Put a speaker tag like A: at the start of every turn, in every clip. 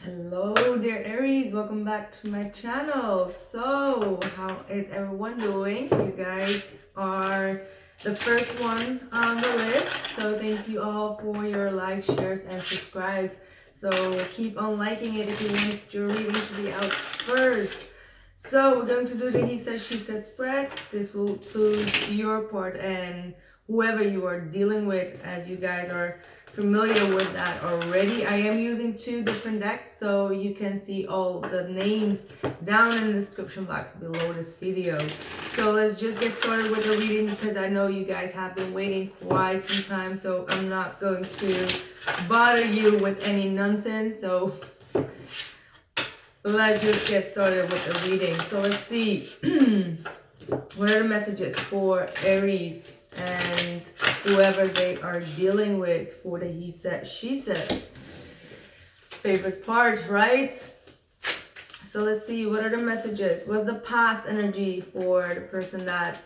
A: Hello dear Aries, welcome back to my channel. So how is everyone doing? You guys are the first one on the list, so thank you all for your likes, shares and subscribes. So keep on liking it if you want your reading to be out first. So we're going to do the he said she said spread. This will include your part and whoever you are dealing with, as you guys are familiar with that already. I am using two different decks, so you can see all the names down in the description box below this video. So let's just get started with the reading, because I know you guys have been waiting quite some time, so I'm not going to bother you with any nonsense. So let's just get started with the reading. So let's see what are the messages for Aries and whoever they are dealing with for the he said she said. Favorite part, right? So let's see, what are the messages? What's the past energy for the person that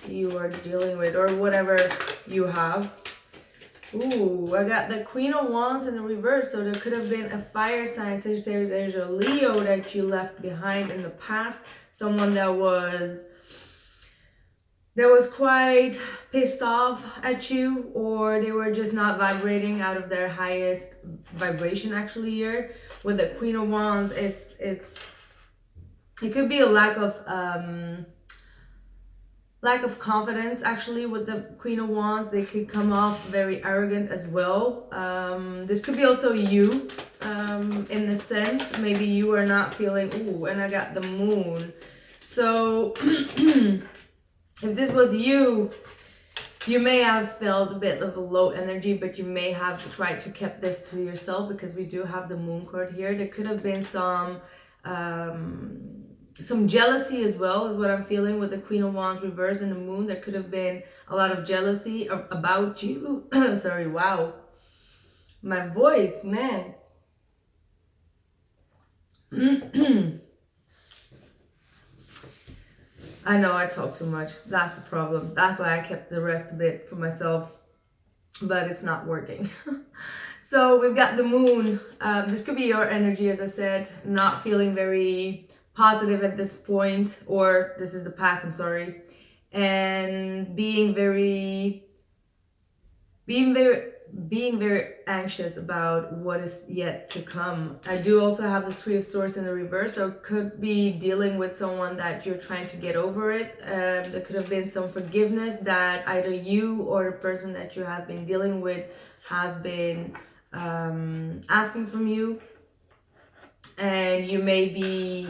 A: you are dealing with, or whatever you have? Ooh, I got the Queen of Wands in the reverse. So there could have been a fire sign, Sagittarius, Aries, or Leo that you left behind in the past. Someone that was quite pissed off at you, or they were just not vibrating out of their highest vibration. Actually, here with the Queen of Wands, it could be a lack of confidence. Actually, with the Queen of Wands, they could come off very arrogant as well. This could be also you, in the sense, maybe you are not feeling, ooh, and I got the Moon. So if this was you, you may have felt a bit of a low energy, but you may have tried to keep this to yourself, because we do have the Moon card here. There could have been some jealousy as well, is what I'm feeling with the Queen of Wands reverse and the Moon. There could have been a lot of jealousy about you. Sorry, wow. My voice, man. I know I talk too much. That's the problem. That's why I kept the rest a bit for myself, but it's not working. So we've got the Moon. This could be your energy, as I said, not feeling very positive at this point, or this is the past, I'm sorry, and being very anxious about what is yet to come. I do also have the Three of Swords in the reverse, so it could be dealing with someone that you're trying to get over it. There could have been some forgiveness that either you or the person that you have been dealing with has been asking from you, and you may be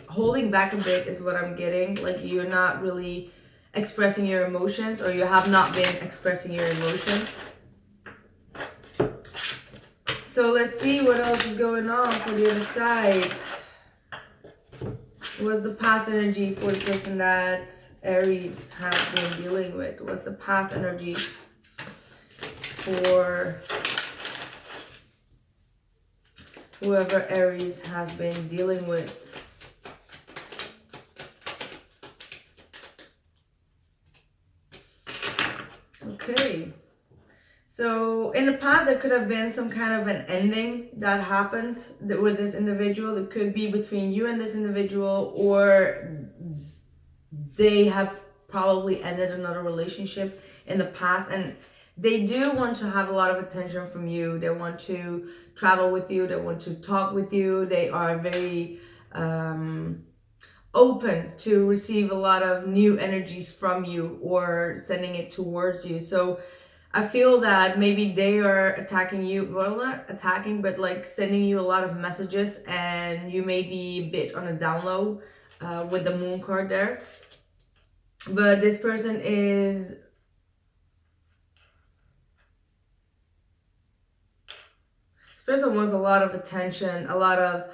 A: holding back a bit, is what I'm getting. Like, you're not really expressing your emotions, or you have not been expressing your emotions. So let's see what else is going on for the other side. What's the past energy for the person that Aries has been dealing with? What's the past energy for whoever Aries has been dealing with? Okay. So in the past, there could have been some kind of an ending that happened with this individual. It could be between you and this individual, or they have probably ended another relationship in the past, and they do want to have a lot of attention from you. They want to travel with you. They want to talk with you. They are very open to receive a lot of new energies from you, or sending it towards you. So I feel that maybe they are attacking you, well, not attacking, but like sending you a lot of messages, and you may be a bit on a down low with the Moon card there. But this person wants a lot of attention, a lot of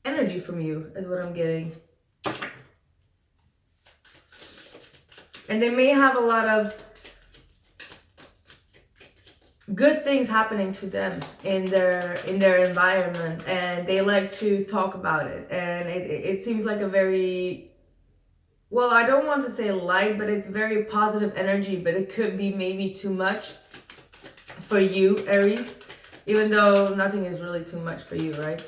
A: energy from you, is what I'm getting. And they may have a lot of good things happening to them in their environment, and they like to talk about it. And it seems like a very well, I don't want to say light, but it's very positive energy, but it could be maybe too much for you, Aries, even though nothing is really too much for you, right?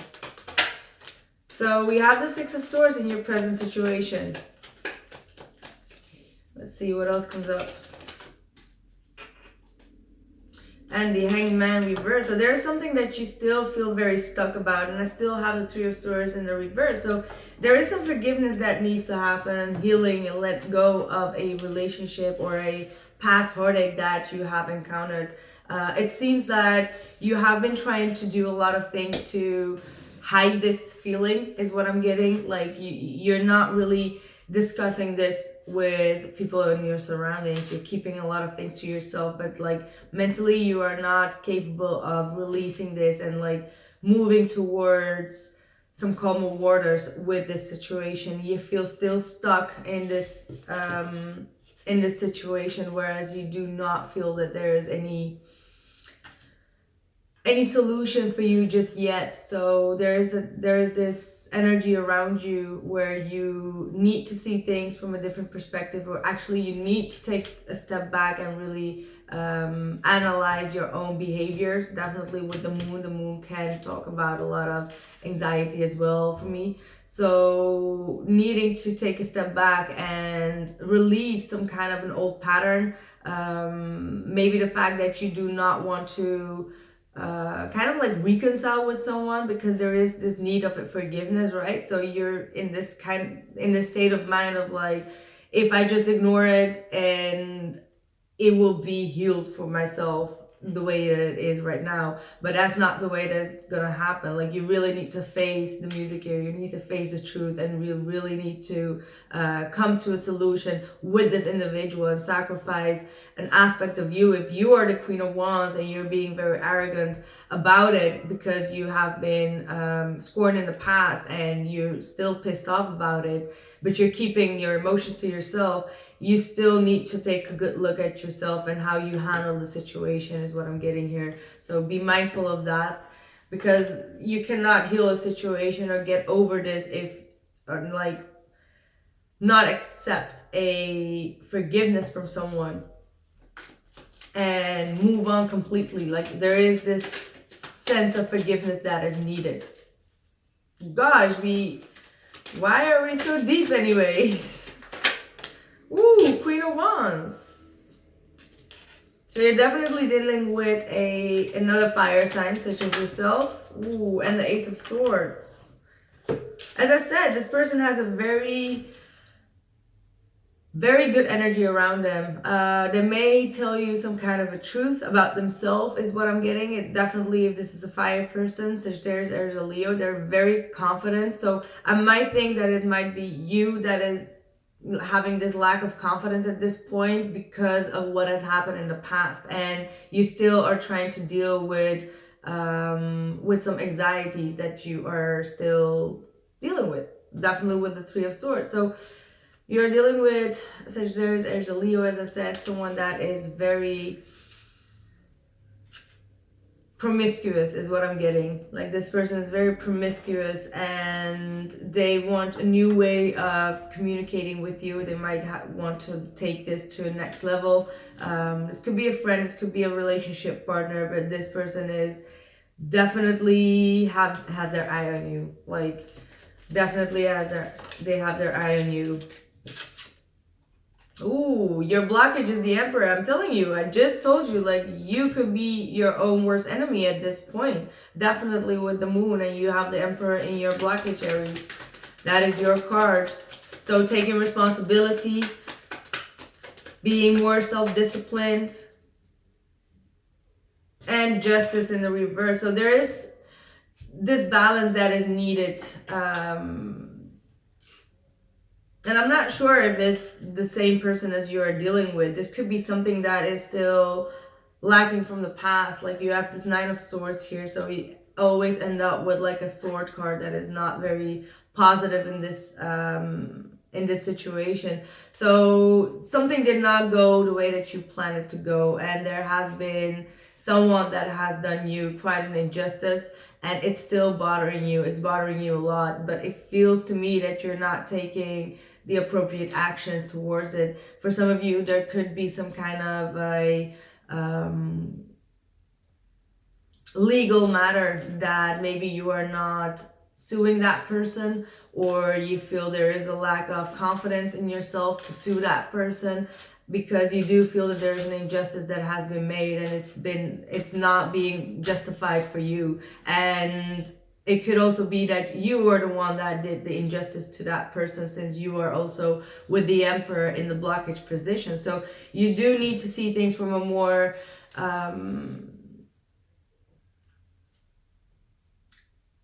A: So we have the Six of Swords in your present situation. Let's see what else comes up. And the Hanged Man reverse. So there's something that you still feel very stuck about, and I still have the Three of Swords in the reverse. So there is some forgiveness that needs to happen, and healing, and let go of a relationship or a past heartache that you have encountered. It seems that you have been trying to do a lot of things to hide this feeling, is what I'm getting. Like you're not really discussing this with people in your surroundings. You're keeping a lot of things to yourself, but like mentally you are not capable of releasing this and like moving towards some calmer waters with this situation. You feel still stuck in this situation, whereas you do not feel that there is any solution for you just yet. So there is this energy around you where you need to see things from a different perspective, or actually you need to take a step back and really analyze your own behaviors. Definitely with the moon can talk about a lot of anxiety as well for me. So needing to take a step back and release some kind of an old pattern, maybe the fact that you do not want to kind of like reconcile with someone because there is this need of forgiveness, right? So you're in this state of mind of like, if I just ignore it and it will be healed for myself the way that it is right now. But that's not the way that's gonna happen. Like you really need to face the music here. You need to face the truth, and you really need to come to a solution with this individual and sacrifice an aspect of you. If you are the Queen of Wands and you're being very arrogant about it because you have been scorned in the past and you're still pissed off about it, but you're keeping your emotions to yourself, you still need to take a good look at yourself and how you handle the situation, is what I'm getting here. So be mindful of that, because you cannot heal a situation or get over this if like not accept a forgiveness from someone and move on completely. Like there is this sense of forgiveness that is needed. Gosh, why are we so deep anyways? Ooh, Queen of Wands. So you're definitely dealing with another fire sign such as yourself. Ooh, and the Ace of Swords. As I said, this person has a very good energy around them. They may tell you some kind of a truth about themselves, is what I'm getting. It definitely, if this is a fire person, Sagittarius, Aries, or Leo, they're very confident. So I might think that it might be you that is having this lack of confidence at this point because of what has happened in the past, and you still are trying to deal with some anxieties that you are still dealing with, definitely with the Three of Swords. So you're dealing with Sagittarius, Aries, or Leo, as I said, someone that is very promiscuous, is what I'm getting. Like this person is very promiscuous and they want a new way of communicating with you. They might want to take this to a next level. This could be a friend, this could be a relationship partner, but this person is definitely has their eye on you. Like definitely they have their eye on you. Ooh, your blockage is the Emperor. I'm telling you, I just told you, like, you could be your own worst enemy at this point. Definitely with the moon, and you have the Emperor in your blockage, Aries. That is your card. So taking responsibility, being more self-disciplined, and justice in the reverse. So there is this balance that is needed. And I'm not sure if it's the same person as you are dealing with. This could be something that is still lacking from the past. Like you have this Nine of Swords here, so we always end up with like a sword card that is not very positive in this situation. So something did not go the way that you planned it to go, and there has been someone that has done you quite an injustice, and it's still bothering you. It's bothering you a lot, but it feels to me that you're not taking the appropriate actions towards it. For some of you, there could be some kind of a legal matter that maybe you are not suing that person, or you feel there is a lack of confidence in yourself to sue that person because you do feel that there's an injustice that has been made and it's not being justified for you. And it could also be that you are the one that did the injustice to that person, since you are also with the Emperor in the blockage position. So you do need to see things from a more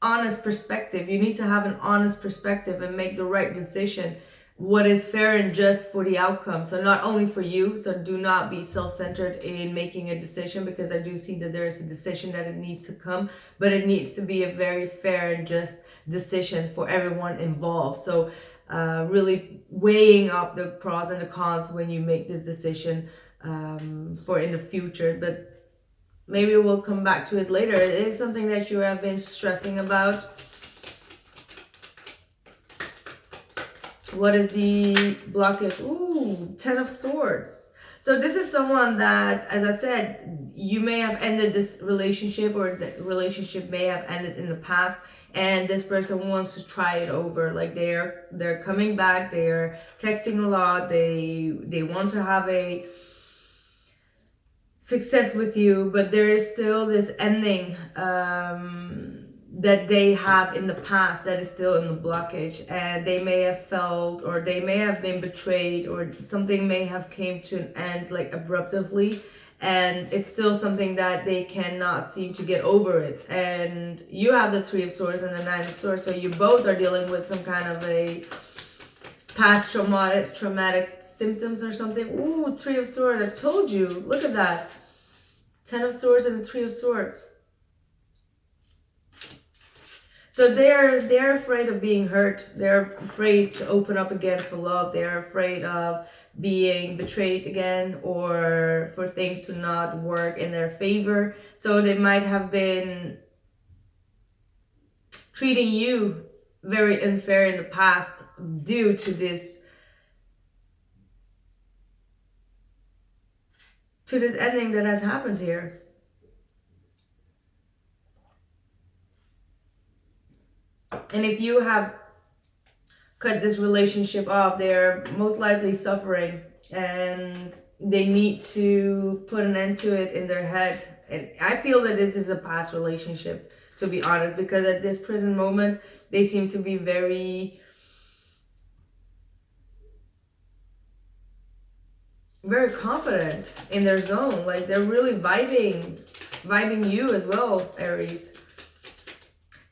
A: honest perspective. You need to have an honest perspective and make the right decision, what is fair and just for the outcome. So not only for you, so do not be self-centered in making a decision, because I do see that there is a decision that it needs to come, but it needs to be a very fair and just decision for everyone involved. So really weighing up the pros and the cons when you make this decision for in the future. But maybe we'll come back to it later. It is something that you have been stressing about. What is the blockage? Ooh, 10 of Swords. So this is someone that, as I said, you may have ended this relationship, or the relationship may have ended in the past, and this person wants to try it over. Like they're coming back, they're texting a lot, they want to have a success with you, but there is still this ending that they have in the past that is still in the blockage, and they may have felt, or they may have been betrayed, or something may have came to an end like abruptly, and it's still something that they cannot seem to get over it. And you have the 3 of Swords and the 9 of Swords, so you both are dealing with some kind of a past traumatic symptoms or something. Ooh, 3 of Swords. I told you. Look at that. 10 of Swords and the 3 of Swords. So they're afraid of being hurt. They're afraid to open up again for love. They're afraid of being betrayed again, or for things to not work in their favor. So they might have been treating you very unfair in the past due to this ending that has happened here. And if you have cut this relationship off, they're most likely suffering, and they need to put an end to it in their head. And I feel that this is a past relationship, to be honest, because at this present moment, they seem to be very confident in their zone. Like they're really vibing you as well, Aries.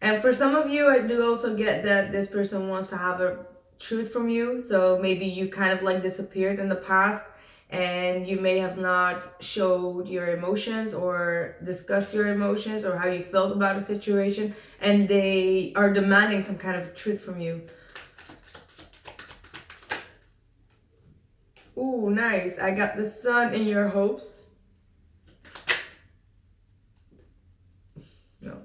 A: And for some of you, I do also get that this person wants to have a truth from you. So maybe you kind of like disappeared in the past, and you may have not showed your emotions or discussed your emotions or how you felt about a situation, and they are demanding some kind of truth from you. Ooh, nice. I got the Sun in your hopes. No.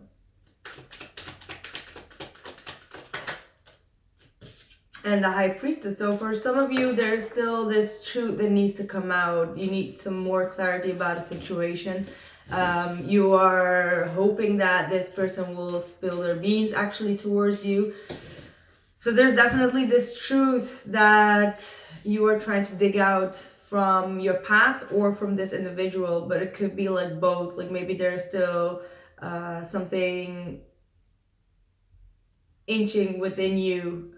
A: And the High Priestess. So for some of you, there's still this truth that needs to come out. You need some more clarity about a situation. You are hoping that this person will spill their beans actually towards you. So there's definitely this truth that you are trying to dig out from your past or from this individual, but it could be like both. Like maybe there's still something inching within you.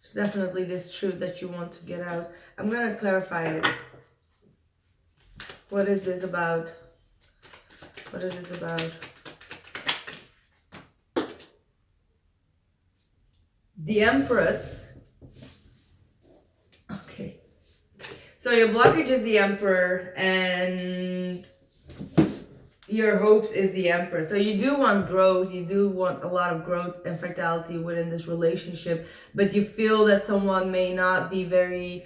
A: It's definitely this truth that you want to get out. I'm going to clarify it. What is this about? What is this about? The Empress. Okay. So your blockage is the Emperor, and your hopes is the Emperor. So you do want growth, you do want a lot of growth and vitality within this relationship, but you feel that someone may not be very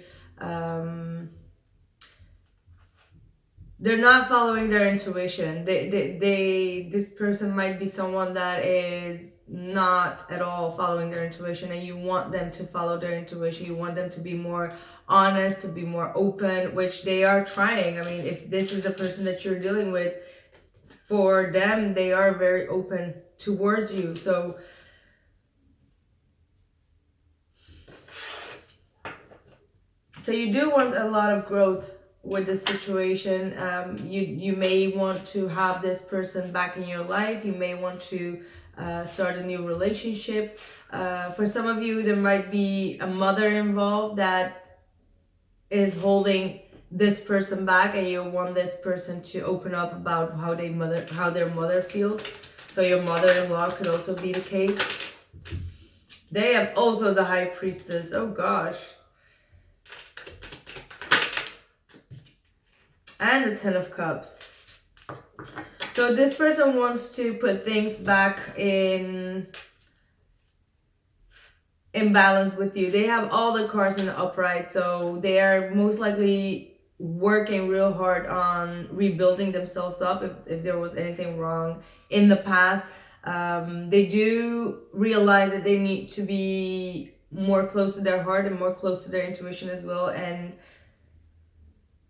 A: they're not following their intuition. This person might be someone that is not at all following their intuition, and you want them to follow their intuition. You want them to be more honest, to be more open, which they are trying. I mean, if this is the person that you're dealing with, for them, they are very open towards you. So you do want a lot of growth with this situation. You may want to have this person back in your life. You may want to start a new relationship. For some of you, there might be a mother involved that is holding this person back, and you want this person to open up about how their mother feels. So your mother-in-law could also be the case. They have also the High Priestess. Oh gosh. And the Ten of Cups. So this person wants to put things back in balance with you. They have all the cards in the upright, so they are most likely working real hard on rebuilding themselves up if there was anything wrong in the past. They do realize that they need to be more close to their heart and more close to their intuition as well, and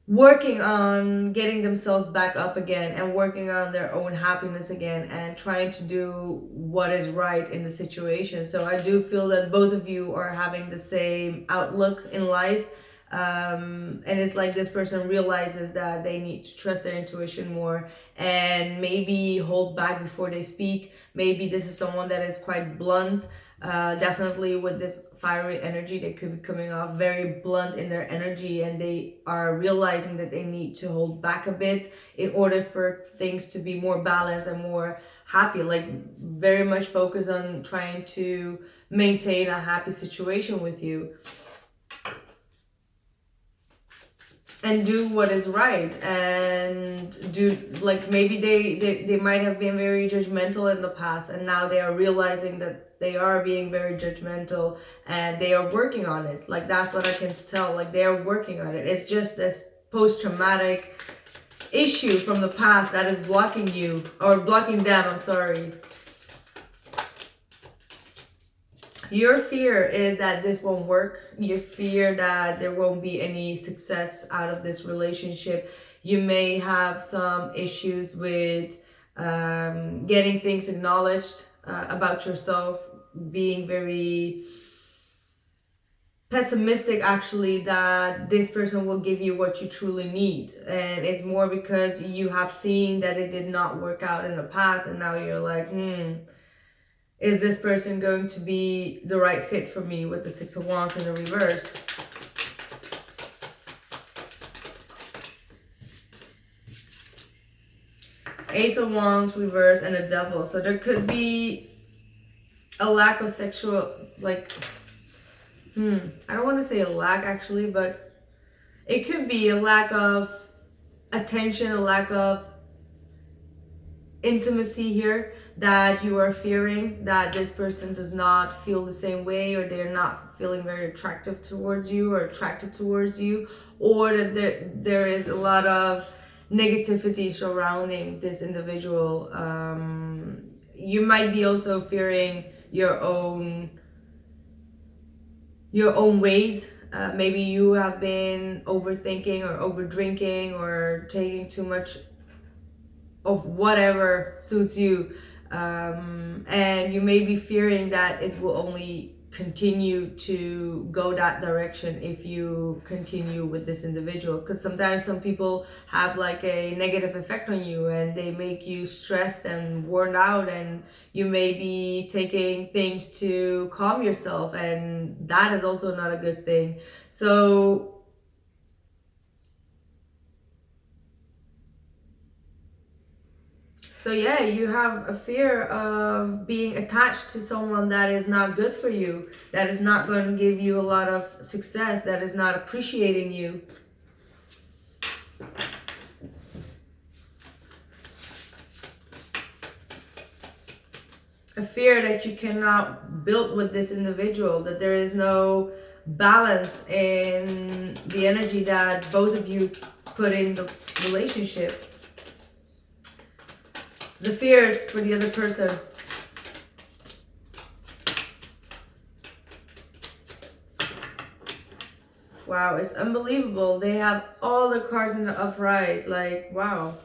A: working on getting themselves back up again and working on their own happiness again and trying to do what is right in the situation. So I do feel that both of you are having the same outlook in life. And it's like this person realizes that they need to trust their intuition more and maybe hold back before they speak. Maybe this is someone that is quite blunt. Definitely with this fiery energy, they could be coming off very blunt in their energy, and they are realizing that they need to hold back a bit in order for things to be more balanced and more happy, like very much focused on trying to maintain a happy situation with you and do what is right. And do, like, maybe they might have been very judgmental in the past, and now they are realizing that they are being very judgmental and they are working on it. Like, that's what I can tell. Like, they are working on it. It's just this post-traumatic issue from the past that is blocking you, or blocking them, I'm sorry. Your fear is that this won't work. You fear that there won't be any success out of this relationship. You may have some issues with getting things acknowledged about yourself, being very pessimistic actually that this person will give you what you truly need. And it's more because you have seen that it did not work out in the past, and now you're like, is this person going to be the right fit for me, with the Six of Wands in the reverse? Ace of Wands reverse and the Devil. So there could be a lack of sexual, like, I don't want to say a lack actually, but it could be a lack of attention, a lack of intimacy here, that you are fearing that this person does not feel the same way, or they're not feeling very attractive towards you or attracted towards you, or that there is a lot of negativity surrounding this individual. You might be also fearing your own ways. Maybe you have been overthinking or over drinking or taking too much of whatever suits you, and you may be fearing that it will only continue to go that direction if you continue with this individual, because sometimes some people have like a negative effect on you and they make you stressed and worn out, and you may be taking things to calm yourself, and that is also not a good thing. So yeah, you have a fear of being attached to someone that is not good for you, that is not going to give you a lot of success, that is not appreciating you. a fear that you cannot build with this individual, that there is no balance in the energy that both of you put in the relationship. The fears for the other person. Wow, it's unbelievable. They have all the cards in the upright. Like, wow.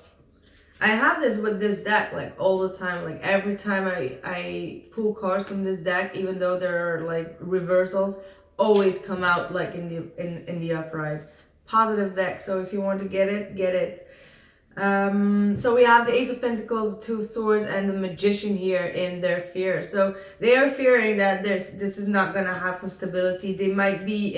A: I have this with this deck, like, all the time. Like, every time I pull cards from this deck, even though there are, like, reversals, always come out, like, in the upright. Positive deck. So if you want to get it, get it. So we have the Ace of Pentacles, Two of Swords, and the Magician here in their fear. So they are fearing that this is not gonna have some stability. They might be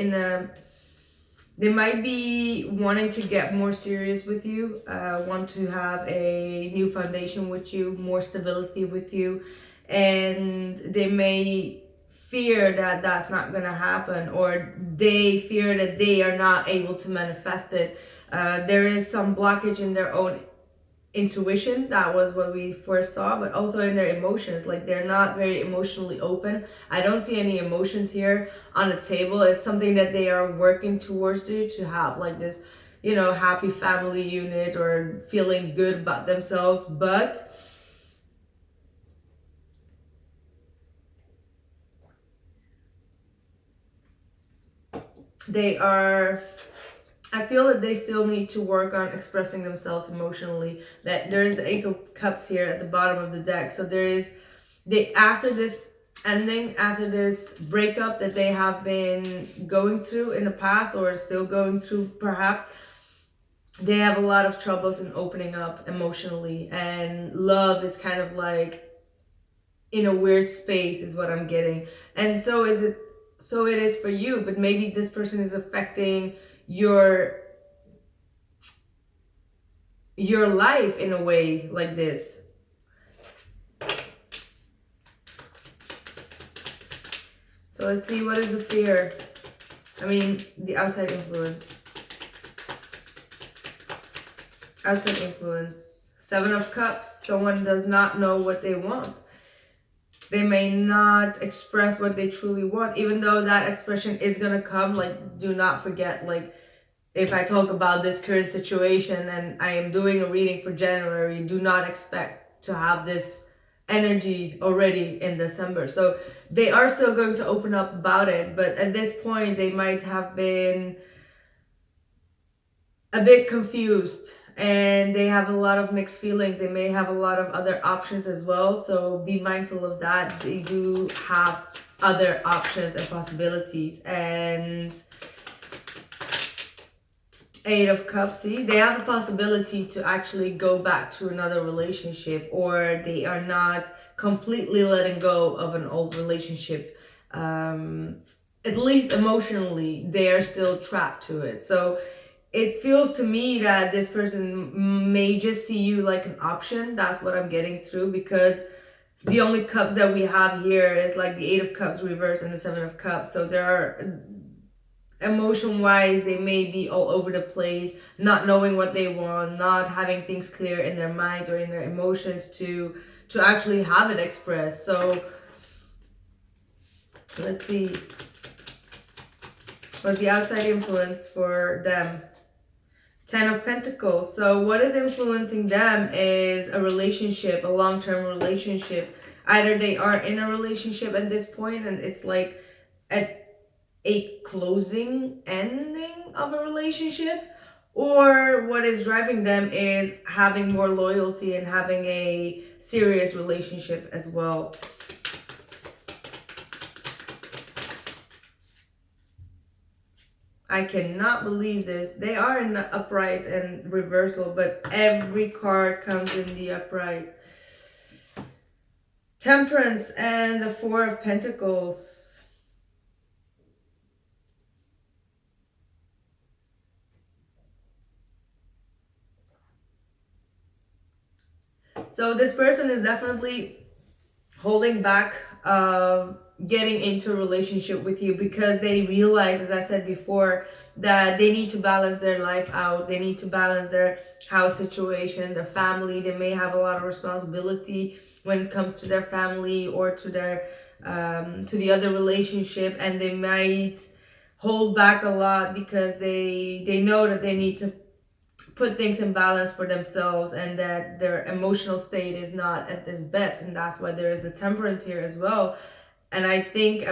A: wanting to get more serious with you, want to have a new foundation with you, more stability with you, and they may fear that that's not going to happen, or they fear that they are not able to manifest it. There is some blockage in their own intuition. That was what we first saw, but also in their emotions. Like, they're not very emotionally open. I don't see any emotions here on the table. It's something that they are working towards to have, like, this, you know, happy family unit or feeling good about themselves, but I feel that they still need to work on expressing themselves emotionally. That there's the Ace of Cups here at the bottom of the deck. So there is, after this ending, after this breakup that they have been going through in the past, or still going through perhaps, they have a lot of troubles in opening up emotionally. And love is kind of like in a weird space is what I'm getting. And so it is for you, but maybe this person is affecting your life in a way like this. So let's see, what is the fear? I mean, the outside influence. Outside influence. Seven of Cups. Someone does not know what they want. They may not express what they truly want, even though that expression is gonna come. Like, do not forget, like, if I talk about this current situation and I am doing a reading for January, do not expect to have this energy already in December. So they are still going to open up about it, but at this point they might have been a bit confused and they have a lot of mixed feelings. They may have a lot of other options as well, so be mindful of that. They do have other options and possibilities. And Eight of Cups, see, they have the possibility to actually go back to another relationship, or they are not completely letting go of an old relationship. At least emotionally, they are still trapped to it. So it feels to me that this person may just see you like an option. That's what I'm getting through, because the only cups that we have here is like the Eight of Cups reverse and the Seven of Cups. So there are, emotion wise, they may be all over the place, not knowing what they want, not having things clear in their mind or in their emotions to actually have it expressed. So let's see, what's the outside influence for them? Ten of Pentacles. So what is influencing them is a relationship, a long-term relationship. Either they are in a relationship at this point and it's like a closing ending of a relationship, or what is driving them is having more loyalty and having a serious relationship as well. I cannot believe this. They are in the upright and reversal, but every card comes in the upright. Temperance and the Four of Pentacles. So this person is definitely holding back of getting into a relationship with you because they realize, as I said before, that they need to balance their life out. They need to balance their house situation, their family. They may have a lot of responsibility when it comes to their family or to their to the other relationship, and they might hold back a lot because they know that they need to put things in balance for themselves, and that their emotional state is not at this best, and that's why there is the temperance here as well. And I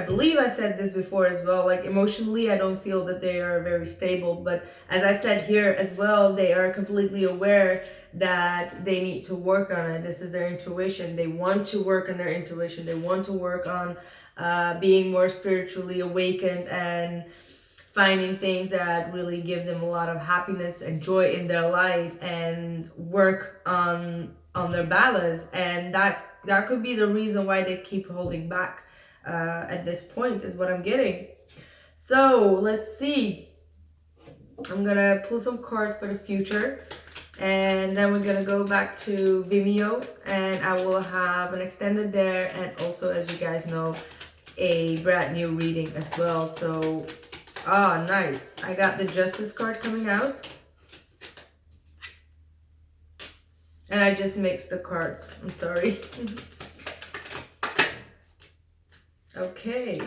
A: believe I said this before as well, like emotionally I don't feel that they are very stable, but as I said here as well, they are completely aware that they need to work on it. This is their intuition. They want to work on their intuition. They want to work on being more spiritually awakened and finding things that really give them a lot of happiness and joy in their life, and work on their balance. And that could be the reason why they keep holding back at this point, is what I'm getting. So let's see, I'm gonna pull some cards for the future, and then we're gonna go back to Vimeo, and I will have an extended there, and also, as you guys know, a brand new reading as well. So nice, I got the Justice card coming out, and I just mixed the cards, I'm sorry. Okay,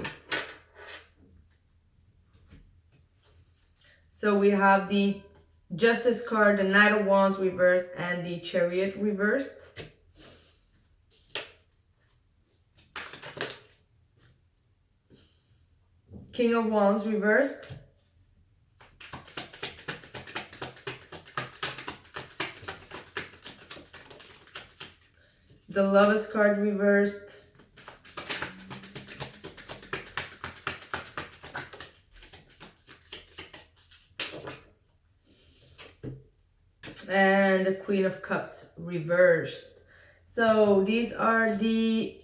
A: so we have the Justice card, the Knight of Wands reversed, and the Chariot reversed. King of Wands reversed. The Lovers card reversed. And the Queen of Cups reversed. So these are the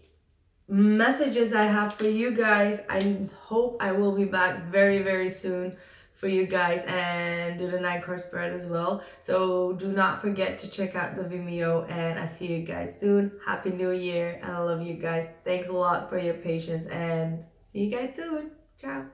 A: messages I have for you guys. I hope I will be back very, very soon for you guys and do the 9 card spread as well. So do not forget to check out the Vimeo, and I see you guys soon. Happy New Year, and I love you guys. Thanks a lot for your patience, and see you guys soon. Ciao.